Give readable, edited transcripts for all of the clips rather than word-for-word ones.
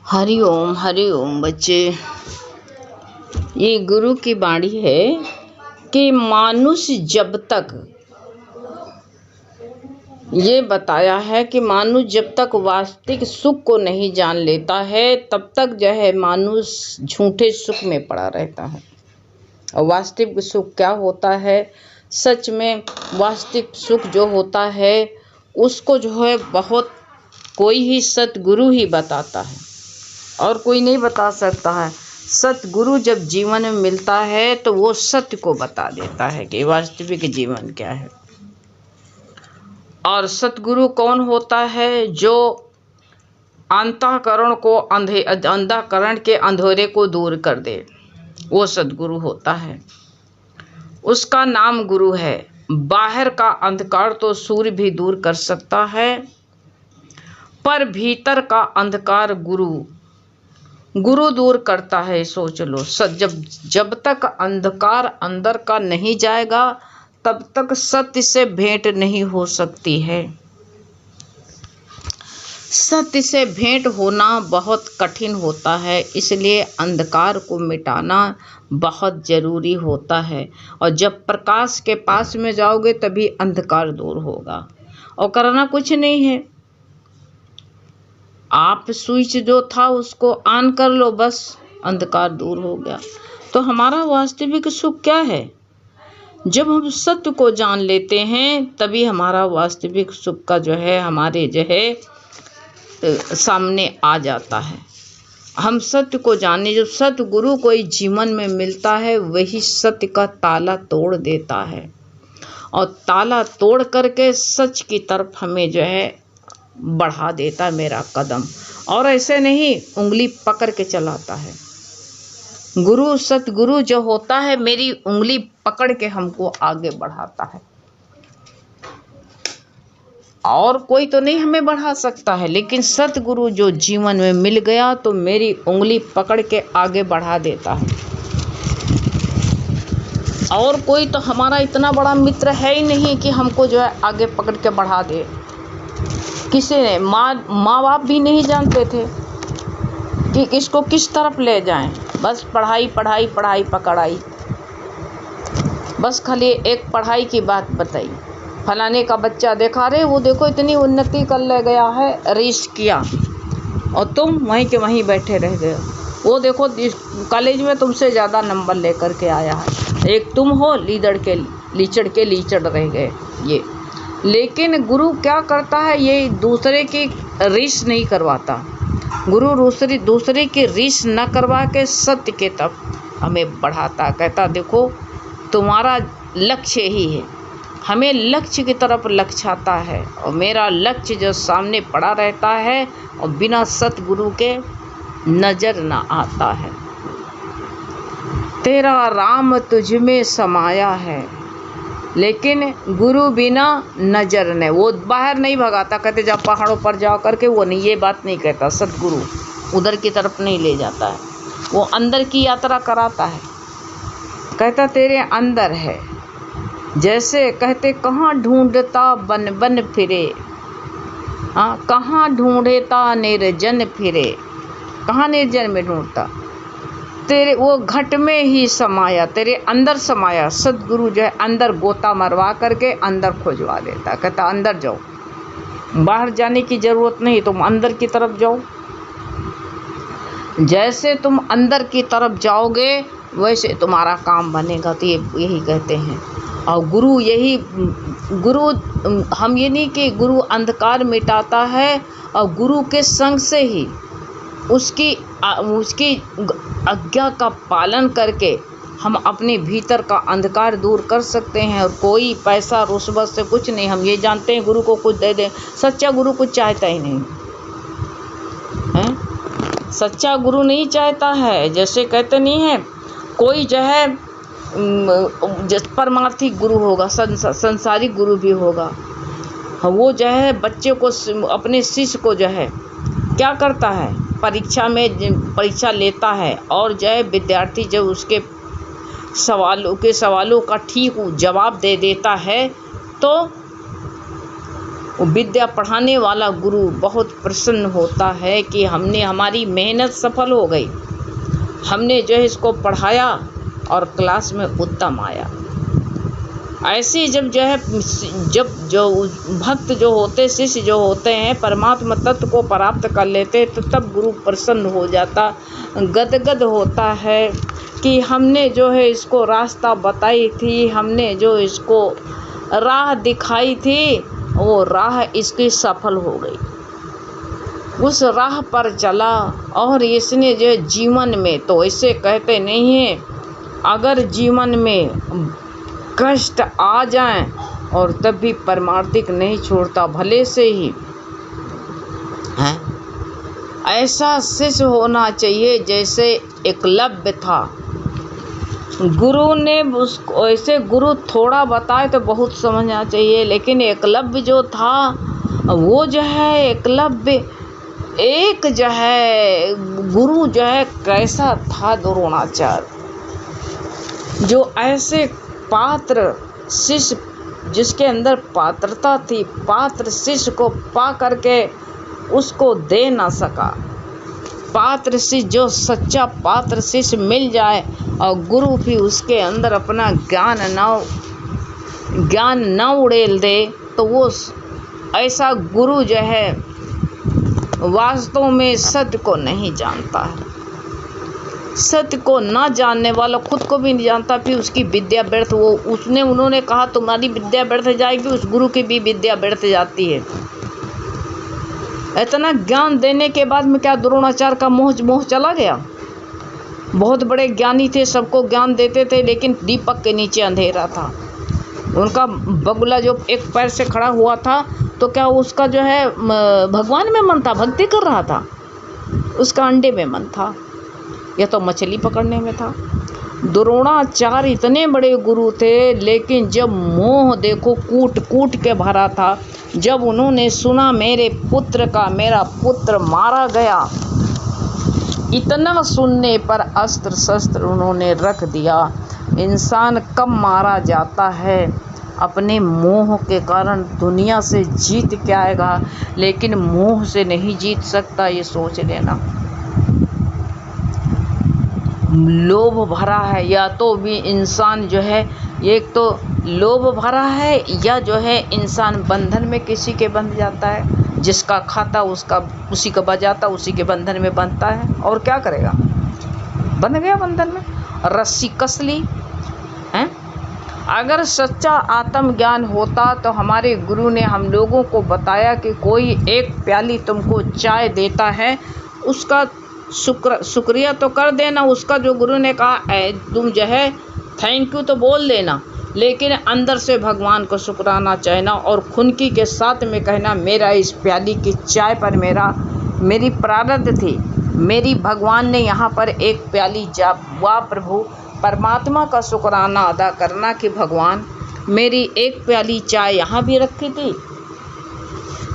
हरि ओम बच्चे। ये गुरु की वाणी है कि मानुष जब तक ये बताया है कि मानुष जब तक वास्तविक सुख को नहीं जान लेता है तब तक जो है मानुष झूठे सुख में पड़ा रहता है। और वास्तविक सुख क्या होता है? सच में वास्तविक सुख जो होता है उसको जो है बहुत कोई ही सतगुरु ही बताता है और कोई नहीं बता सकता है। सतगुरु जब जीवन में मिलता है तो वो सत्य को बता देता है कि वास्तविक जीवन क्या है। और सतगुरु कौन होता है? जो अंतःकरण को अंधकरण के अंधेरे को दूर कर दे, वो सतगुरु होता है। उसका नाम गुरु है। बाहर का अंधकार तो सूर्य भी दूर कर सकता है, पर भीतर का अंधकार गुरु दूर करता है। सोच लो, जब तक अंधकार अंदर का नहीं जाएगा तब तक सत्य से भेंट नहीं हो सकती है। सत्य से भेंट होना बहुत कठिन होता है, इसलिए अंधकार को मिटाना बहुत ज़रूरी होता है। और जब प्रकाश के पास में जाओगे तभी अंधकार दूर होगा। और करना कुछ नहीं है, आप स्विच जो था उसको ऑन कर लो, बस अंधकार दूर हो गया। तो हमारा वास्तविक सुख क्या है? जब हम सत्य को जान लेते हैं तभी हमारा वास्तविक सुख का जो है हमारे जो है सामने आ जाता है। हम सत्य को जाने, जो सत्य गुरु कोई जीवन में मिलता है वही सत्य का ताला तोड़ देता है और ताला तोड़ करके सच की तरफ हमें जो है बढ़ा देता मेरा कदम। और ऐसे नहीं उंगली पकड़ के चलाता है। गुरु सतगुरु जो होता है मेरी उंगली पकड़ के हमको आगे बढ़ाता है। और कोई तो नहीं हमें बढ़ा सकता है, लेकिन सतगुरु जो जीवन में मिल गया तो मेरी उंगली पकड़ के आगे बढ़ा देता है। और कोई तो हमारा इतना बड़ा मित्र है ही नहीं कि हमको जो है आगे पकड़ के बढ़ा दे। किसी ने माँ बाप भी नहीं जानते थे कि इसको किस तरफ ले जाएं। बस पढ़ाई पढ़ाई पढ़ाई पकड़ आई। बस खाली एक पढ़ाई की बात बताई, फलाने का बच्चा देखा रे वो देखो इतनी उन्नति कर ले गया है, रीस किया और तुम वहीं के वहीं बैठे रह गए। वो देखो कॉलेज में तुमसे ज़्यादा नंबर लेकर के आया है, एक तुम हो लीचड़ के लीचड़ रह गए ये। लेकिन गुरु क्या करता है? ये दूसरे की रीस नहीं करवाता। गुरु दूसरे की रीस न करवा के सत्य के तक हमें बढ़ाता। कहता देखो तुम्हारा लक्ष्य ही है, हमें लक्ष्य की तरफ लक्ष्याता है। और मेरा लक्ष्य जो सामने पड़ा रहता है और बिना सतगुरु के नजर न आता है। तेरा राम तुझ में समाया है, लेकिन गुरु बिना नजर नहीं। वो बाहर नहीं भगाता, कहते जा पहाड़ों पर जा करके, वो नहीं, ये बात नहीं कहता। सतगुरु उधर की तरफ नहीं ले जाता है, वो अंदर की यात्रा कराता है। कहता तेरे अंदर है। जैसे कहते कहाँ ढूंढता बन बन फिरे, हाँ कहाँ ढूंढता निर्जन फिरे। कहाँ निर्जन में ढूंढता? तेरे वो घट में ही समाया, तेरे अंदर समाया। सतगुरु जो है अंदर गोता मरवा करके अंदर खोजवा देता। कहता अंदर जाओ, बाहर जाने की ज़रूरत नहीं, तुम अंदर की तरफ जाओ। जैसे तुम अंदर की तरफ जाओगे वैसे तुम्हारा काम बनेगा। तो यही कहते हैं। और गुरु हम ये नहीं कि गुरु अंधकार मिटाता है, और गुरु के संग से ही उसकी आज्ञा का पालन करके हम अपने भीतर का अंधकार दूर कर सकते हैं। और कोई पैसा रुस्वत से कुछ नहीं। हम ये जानते हैं गुरु को कुछ दे दें, सच्चा गुरु कुछ चाहता ही नहीं है। सच्चा गुरु नहीं चाहता है। जैसे कहते नहीं है कोई जो है परमार्थी गुरु होगा, संसारिक गुरु भी होगा। वो जो है बच्चे को, अपने शिष्य को जो है क्या करता है, परीक्षा लेता है और जो है विद्यार्थी जब उसके सवालों का ठीक जवाब दे देता है तो विद्या पढ़ाने वाला गुरु बहुत प्रसन्न होता है कि हमने हमारी मेहनत सफल हो गई, हमने जो है इसको पढ़ाया और क्लास में उत्तम आया। ऐसे जब जो भक्त जो होते, शिष्य जो होते हैं, परमात्मा तत्व को प्राप्त कर लेते, तो तब गुरु प्रसन्न हो जाता, गदगद होता है कि हमने जो है इसको रास्ता बताई थी, हमने जो इसको राह दिखाई थी, वो राह इसकी सफल हो गई। उस राह पर चला और इसने जो जीवन में, तो ऐसे कहते नहीं हैं, अगर जीवन में कष्ट आ जाएं और तब भी परमार्थिक नहीं छोड़ता, भले से ही है। ऐसा शिष्य होना चाहिए जैसे एकलव्य था। गुरु ने उसको ऐसे, गुरु थोड़ा बताए तो बहुत समझना चाहिए, लेकिन एकलव्य जो था वो जो है, एकलव्य एक जो है गुरु जो है कैसा था, द्रोणाचार्य, जो ऐसे पात्र शिष्य जिसके अंदर पात्रता थी, पात्र शिष्य को पा करके उसको दे ना सका। पात्र शिष्य, जो सच्चा पात्र शिष्य मिल जाए और गुरु भी उसके अंदर अपना ज्ञान न उड़ेल दे, तो वो ऐसा गुरु जो है वास्तव में सत्य को नहीं जानता है। सत्य को ना जानने वाला खुद को भी नहीं जानता, फिर उसकी विद्या व्यर्थ, उन्होंने कहा तुम्हारी विद्या व्यर्थ जाएगी, उस गुरु की भी विद्या व्यर्थ जाती है। इतना ज्ञान देने के बाद में क्या द्रोणाचार्य का मोह चला गया? बहुत बड़े ज्ञानी थे, सबको ज्ञान देते थे, लेकिन दीपक के नीचे अंधेरा था। उनका बगुला जो एक पैर से खड़ा हुआ था, तो क्या उसका जो है भगवान में मन था, भक्ति कर रहा था? उसका अंडे में मन था, या तो मछली पकड़ने में था। द्रोणाचार्य इतने बड़े गुरु थे, लेकिन जब मोह देखो कूट कूट के भरा था, जब उन्होंने सुना मेरा पुत्र मारा गया, इतना सुनने पर अस्त्र शस्त्र उन्होंने रख दिया। इंसान कब मारा जाता है? अपने मोह के कारण। दुनिया से जीत के आएगा, लेकिन मोह से नहीं जीत सकता, ये सोच लेना। लोभ भरा है, या तो भी इंसान जो है, एक तो लोभ भरा है, या जो है इंसान बंधन में किसी के बंध जाता है, जिसका खाता उसका उसी का बजाता, उसी के बंधन में बंधता है, और क्या करेगा? बंध गया बंधन में, रस्सी कस ली है। अगर सच्चा आत्मज्ञान होता तो हमारे गुरु ने हम लोगों को बताया कि कोई एक प्याली तुमको चाय देता है, उसका शुक्रिया तो कर देना, उसका जो गुरु ने कहा तुम जो है थैंक यू तो बोल देना, लेकिन अंदर से भगवान को शुक्राना चाहना, और खुनकी के साथ में कहना मेरा इस प्याली की चाय पर मेरी प्रारब्ध थी, मेरी भगवान ने यहाँ पर एक प्याली वाह प्रभु, परमात्मा का शुक्राना अदा करना कि भगवान मेरी एक प्याली चाय यहाँ भी रखी थी,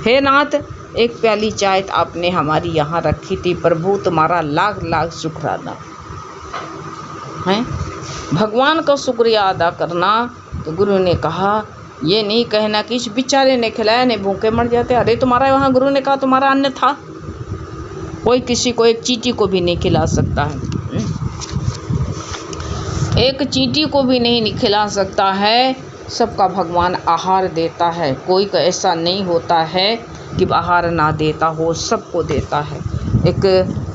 हे नाथ एक प्याली चाय आपने हमारी यहाँ रखी थी, प्रभु तुम्हारा लाख लाख शुक्राना है। भगवान का शुक्रिया अदा करना। तो गुरु ने कहा ये नहीं कहना कि इस बेचारे ने खिलाया, नहीं भूखे मर जाते। अरे तुम्हारा वहाँ गुरु ने कहा तुम्हारा अन्न था। कोई किसी को एक चींटी को भी नहीं खिला सकता है, एक चींटी को भी नहीं खिला सकता है। सबका भगवान आहार देता है, कोई का ऐसा नहीं होता है कि आहार ना देता हो, सबको देता है।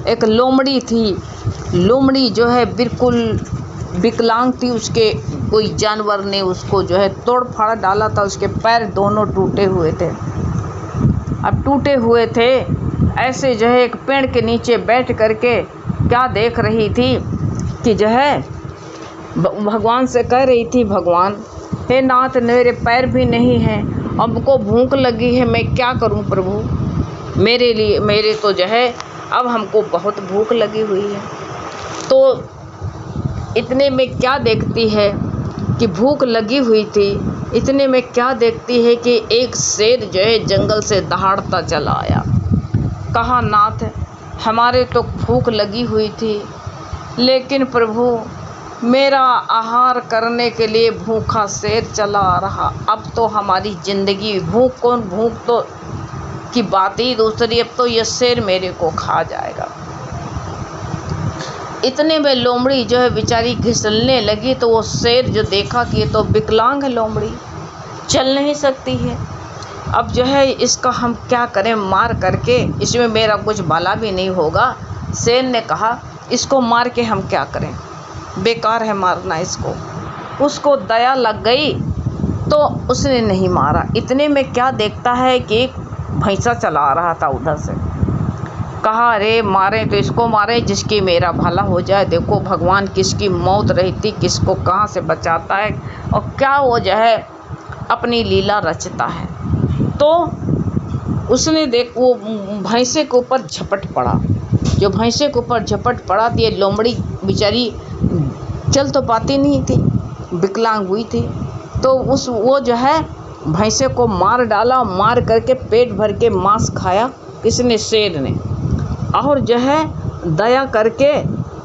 एक लोमड़ी थी, लोमड़ी जो है बिल्कुल विकलांग थी, उसके कोई जानवर ने उसको जो है तोड़ फाड़ डाला था, उसके पैर दोनों टूटे हुए थे। अब टूटे हुए थे ऐसे जो है एक पेड़ के नीचे बैठ करके क्या देख रही थी कि जो है भगवान से कह रही थी, भगवान हे नाथ मेरे पैर भी नहीं हैं, हमको भूख लगी है, मैं क्या करूं प्रभु, मेरे तो जो है अब हमको बहुत भूख लगी हुई है। तो इतने में क्या देखती है कि भूख लगी हुई थी, इतने में क्या देखती है कि एक शेर जो है जंगल से दहाड़ता चला आया। कहा नाथ हमारे तो भूख लगी हुई थी, लेकिन प्रभु मेरा आहार करने के लिए भूखा शेर चला आ रहा। अब तो हमारी ज़िंदगी भूख तो की बात ही दूसरी, अब तो ये शेर मेरे को खा जाएगा। इतने में लोमड़ी जो है बेचारी घिसलने लगी, तो वो शेर जो देखा कि ये तो विकलांग है, लोमड़ी चल नहीं सकती है। अब जो है इसका हम क्या करें, मार करके इसमें मेरा कुछ भला भी नहीं होगा। शेर ने कहा इसको मार के हम क्या करें, बेकार है मारना इसको। उसको दया लग गई तो उसने नहीं मारा। इतने में क्या देखता है कि एक भैंसा चला आ रहा था उधर से। कहा अरे मारे तो इसको मारे जिसकी मेरा भला हो जाए। देखो भगवान किसकी मौत रहती, किसको कहाँ से बचाता है और क्या वो जो है अपनी लीला रचता है। तो उसने वो भैंसे के ऊपर झपट पड़ा। जो भैंसे के ऊपर झपट पड़ा तो ये लोमड़ी बेचारी चल तो पाती नहीं थी, विकलांग हुई थी। तो वो जो है भैंसे को मार डाला। मार करके पेट भर के मांस खाया किसने, शेर ने। और जो है दया करके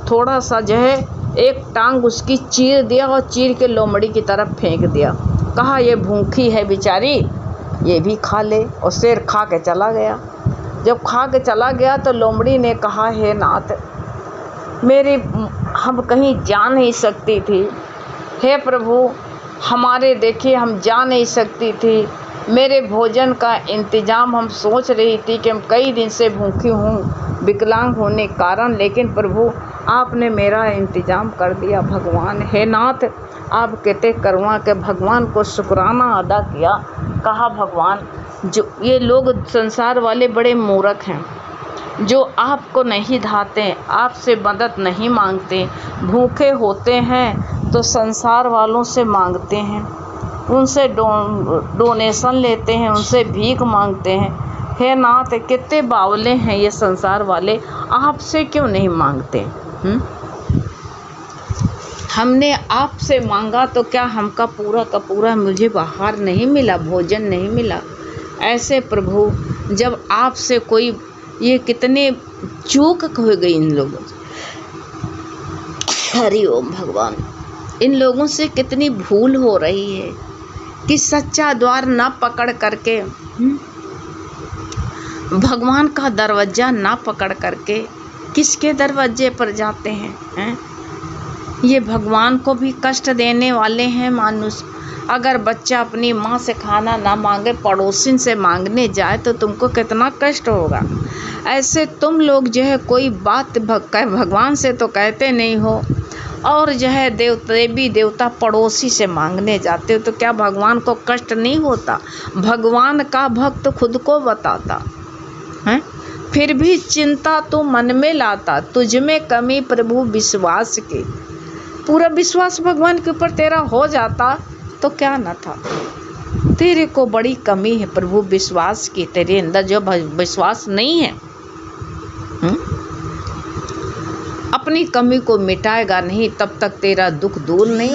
थोड़ा सा जो है एक टांग उसकी चीर दिया और चीर के लोमड़ी की तरफ फेंक दिया। कहा ये भूखी है बेचारी, ये भी खा ले। और शेर खा के चला गया। जब खा के चला गया तो लोमड़ी ने कहा हे नाथ, मेरी हम कहीं जा नहीं सकती थी, हे प्रभु हमारे देखिए हम जा नहीं सकती थी। मेरे भोजन का इंतज़ाम हम सोच रही थी कि हम कई दिन से भूखी हूँ विकलांग होने के कारण, लेकिन प्रभु आपने मेरा इंतज़ाम कर दिया। भगवान हे नाथ आप कहते करवा के भगवान को शुक्राना अदा किया। कहा भगवान जो ये लोग संसार वाले बड़े मूर्ख हैं, जो आपको नहीं धाते, आपसे मदद नहीं मांगते, भूखे होते हैं तो संसार वालों से मांगते हैं, उनसे डोनेशन लेते हैं, उनसे भीख मांगते हैं। हे नाथ कितने बावले हैं ये संसार वाले, आपसे क्यों नहीं मांगते? हमने आपसे मांगा तो क्या हमका पूरा का पूरा मुझे आहार नहीं मिला, भोजन नहीं मिला? ऐसे प्रभु जब आपसे कोई ये कितने चूक हो गई इन लोगों से। हरि ओम भगवान, इन लोगों से कितनी भूल हो रही है कि सच्चा द्वार ना पकड़ करके, भगवान का दरवाज़ा ना पकड़ करके किसके दरवाजे पर जाते हैं? ये भगवान को भी कष्ट देने वाले हैं मानुष। अगर बच्चा अपनी माँ से खाना ना मांगे, पड़ोसिन से मांगने जाए तो तुमको कितना कष्ट होगा। ऐसे तुम लोग जो है कोई बात भगवान से तो कहते नहीं हो, और जो है देवी देवता पड़ोसी से मांगने जाते हो, तो क्या भगवान को कष्ट नहीं होता? भगवान का भक्त खुद को बताता है, फिर भी चिंता तो मन में लाता, तुझ में कमी प्रभु विश्वास की। पूरा विश्वास भगवान के ऊपर तेरा हो जाता तो क्या न था। तेरे को बड़ी कमी है प्रभु विश्वास की, तेरे अंदर जो विश्वास नहीं है। अपनी कमी को मिटाएगा नहीं तब तक तेरा दुख दूर नहीं।